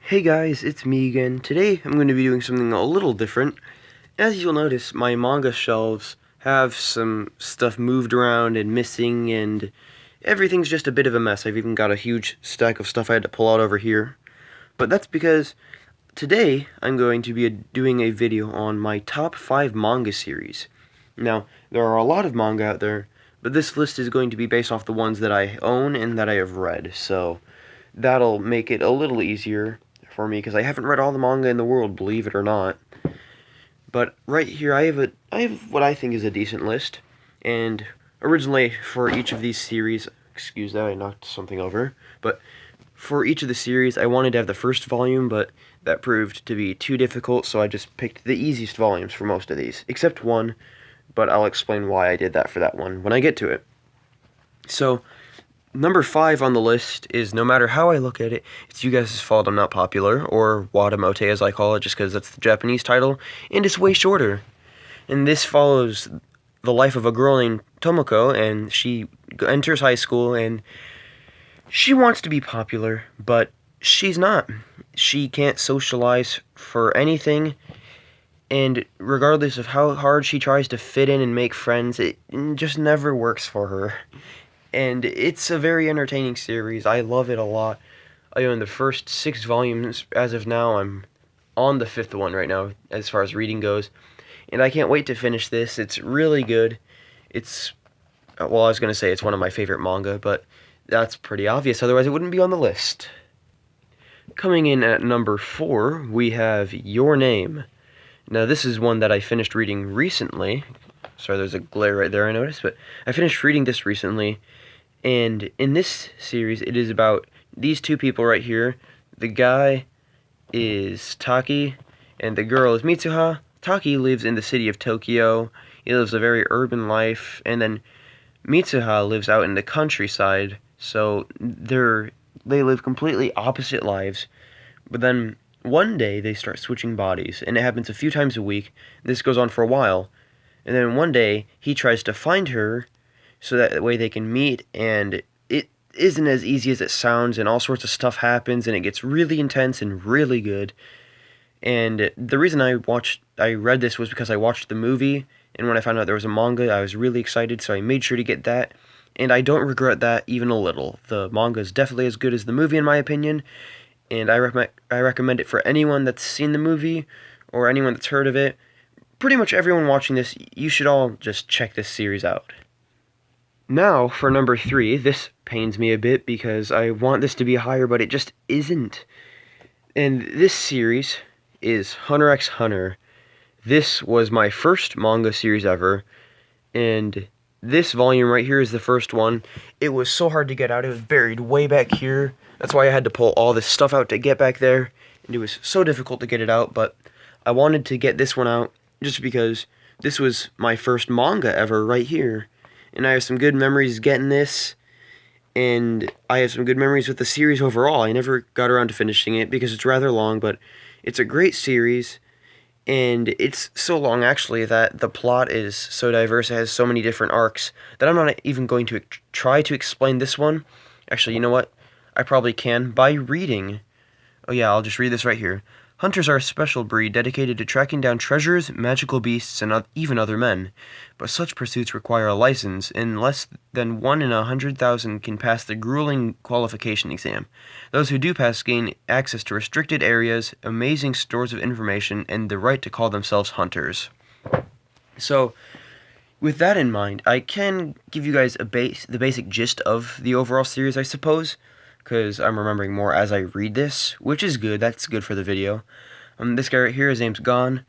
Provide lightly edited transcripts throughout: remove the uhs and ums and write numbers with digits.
Hey guys, it's me again. Today I'm going to be doing something a little different. As you'll notice, my manga shelves have some stuff moved around and missing, and everything's just a bit of a mess. I've even got a huge stack of stuff I had to pull out over here. But that's because today I'm going to be doing a video on my top 5 manga series. Now, there are a lot of manga out there, but this list is going to be based off the ones that I own and that I have read, so that'll make it a little easier for me because I haven't read all the manga in the world, believe it or not. But right here I have what I think is a decent list, and originally for each of these series, excuse that, I knocked something over, but for each of the series I wanted to have the first volume, but that proved to be too difficult, so I just picked the easiest volumes for most of these, except one, but I'll explain why I did that for that one when I get to it. So, number 5 on the list is, no matter how I look at it, it's You Guys' Fault I'm Not Popular, or Wadamote as I call it, just because that's the Japanese title, and it's way shorter. And this follows the life of a girl named Tomoko, and she enters high school, and she wants to be popular, but she's not. She can't socialize for anything, and regardless of how hard she tries to fit in and make friends, it just never works for her. And it's a very entertaining series. I love it a lot. I own the first 6 volumes as of now. I'm on the 5th one right now as far as reading goes, and I can't wait to finish this. It's really good. It's, well, I was going to say it's one of my favorite manga, but that's pretty obvious, otherwise it wouldn't be on the list. Coming in at number 4, we have Your Name. Now, this is one that I finished reading recently. Sorry, there's a glare right there, I noticed, but I finished reading this recently, and in this series, it is about these two people right here. The guy is Taki, and the girl is Mitsuha. Taki lives in the city of Tokyo. He lives a very urban life, and then Mitsuha lives out in the countryside, so they live completely opposite lives. But then one day they start switching bodies, and it happens a few times a week. This goes on for a while, and then one day he tries to find her so that way they can meet, and it isn't as easy as it sounds, and all sorts of stuff happens, and it gets really intense and really good. And the reason I read this was because I watched the movie, and when I found out there was a manga, I was really excited, so I made sure to get that, and I don't regret that even a little. The manga is definitely as good as the movie in my opinion, and I recommend it for anyone that's seen the movie, or anyone that's heard of it. Pretty much everyone watching this, you should all just check this series out. Now, for number 3, this pains me a bit because I want this to be higher, but it just isn't. And this series is Hunter x Hunter. This was my first manga series ever, and this volume right here is the first one. It was so hard to get out. It was buried way back here. That's why I had to pull all this stuff out to get back there, and it was so difficult to get it out, but I wanted to get this one out just because this was my first manga ever right here. And I have some good memories getting this, and I have some good memories with the series overall. I never got around to finishing it because it's rather long, but it's a great series, and it's so long actually that the plot is so diverse. It has so many different arcs that I'm not even going to try to explain this one. Actually, you know what? I probably can by reading. Oh yeah, I'll just read this right here. Hunters are a special breed dedicated to tracking down treasures, magical beasts, and even other men. But such pursuits require a license, and less than 1 in 100,000 can pass the grueling qualification exam. Those who do pass gain access to restricted areas, amazing stores of information, and the right to call themselves hunters. So, with that in mind, I can give you guys the basic gist of the overall series, I suppose, because I'm remembering more as I read this, which is good. That's good for the video. This guy right here, his name's Gon,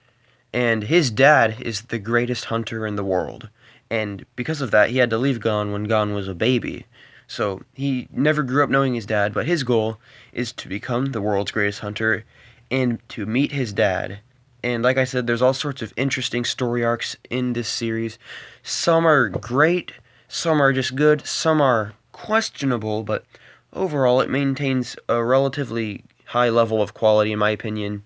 and his dad is the greatest hunter in the world. And because of that, he had to leave Gon when Gon was a baby. So he never grew up knowing his dad, but his goal is to become the world's greatest hunter and to meet his dad. And like I said, there's all sorts of interesting story arcs in this series. Some are great, some are just good, some are questionable, but overall, it maintains a relatively high level of quality, in my opinion,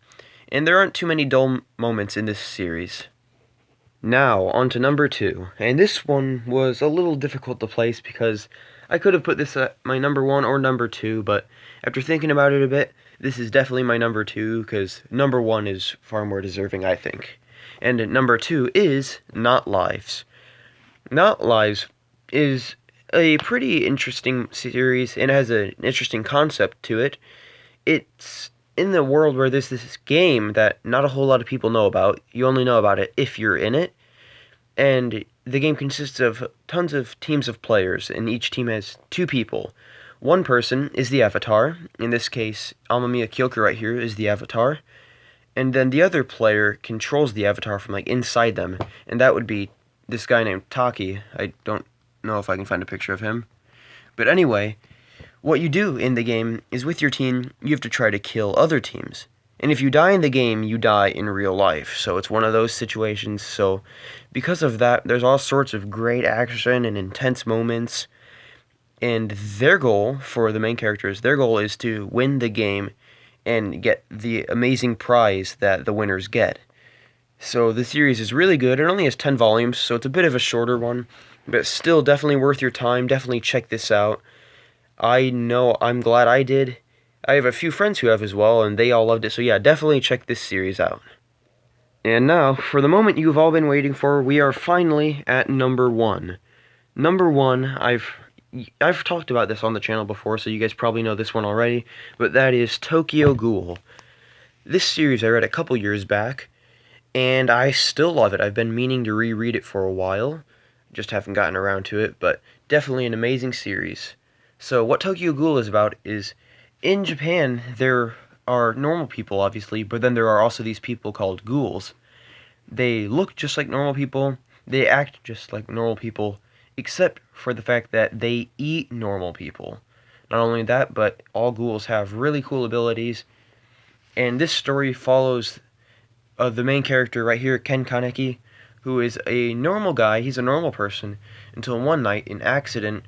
and there aren't too many dull moments in this series. Now, on to number 2, and this one was a little difficult to place because I could have put this at my number 1 or number 2, but after thinking about it a bit, this is definitely my number 2, because number 1 is far more deserving, I think. And number 2 is Not Lives. Not Lives is a pretty interesting series, and has an interesting concept to it. It's in the world where there's this game that not a whole lot of people know about. You only know about it if you're in it. And the game consists of tons of teams of players, and each team has 2 people. One person is the avatar. In this case, Amamiya Kyoku right here is the avatar. And then the other player controls the avatar from like inside them, and that would be this guy named Taki. I don't know if I can find a picture of him. But anyway, what you do in the game is with your team, you have to try to kill other teams. And if you die in the game, you die in real life. So it's one of those situations. So because of that, there's all sorts of great action and intense moments. And their goal, for the main characters, their goal is to win the game and get the amazing prize that the winners get. So the series is really good. It only has 10 volumes, so it's a bit of a shorter one. But still definitely worth your time. Definitely check this out. I know I'm glad I did. I have a few friends who have as well, and they all loved it, so yeah, definitely check this series out. And now, for the moment you've all been waiting for, we are finally at number 1. Number 1, I've talked about this on the channel before, so you guys probably know this one already, but that is Tokyo Ghoul. This series I read a couple years back, and I still love it. I've been meaning to reread it for a while, just haven't gotten around to it, but definitely an amazing series. So what Tokyo Ghoul is about is, in Japan, there are normal people, obviously, but then there are also these people called ghouls. They look just like normal people, they act just like normal people, except for the fact that they eat normal people. Not only that, but all ghouls have really cool abilities, and this story follows the main character right here, Ken Kaneki, who is a normal guy, he's a normal person, until one night an accident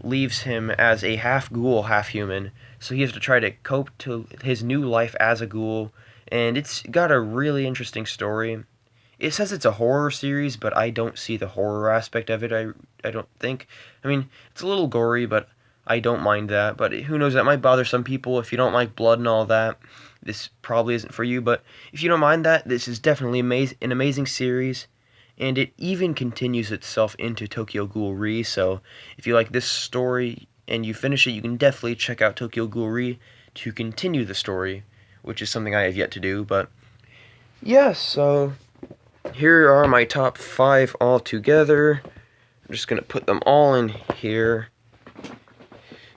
leaves him as a half ghoul, half human, so he has to try to cope to his new life as a ghoul, and it's got a really interesting story. It says it's a horror series, but I don't see the horror aspect of it, I don't think. I mean, it's a little gory, but I don't mind that, but who knows, that might bother some people. If you don't like blood and all that, this probably isn't for you, but if you don't mind that, this is definitely an amazing series. And it even continues itself into Tokyo Ghoul Re, so if you like this story and you finish it, you can definitely check out Tokyo Ghoul Re to continue the story, which is something I have yet to do, but yeah, so here are my top 5 all together. I'm just going to put them all in here.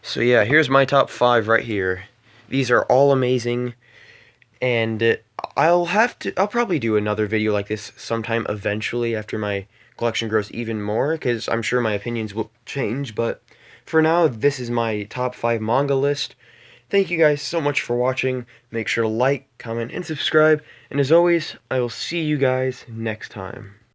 So yeah, here's my top 5 right here. These are all amazing, and I'll probably do another video like this sometime eventually after my collection grows even more, because I'm sure my opinions will change, but for now, this is my top 5 manga list. Thank you guys so much for watching. Make sure to like, comment, and subscribe, and as always, I will see you guys next time.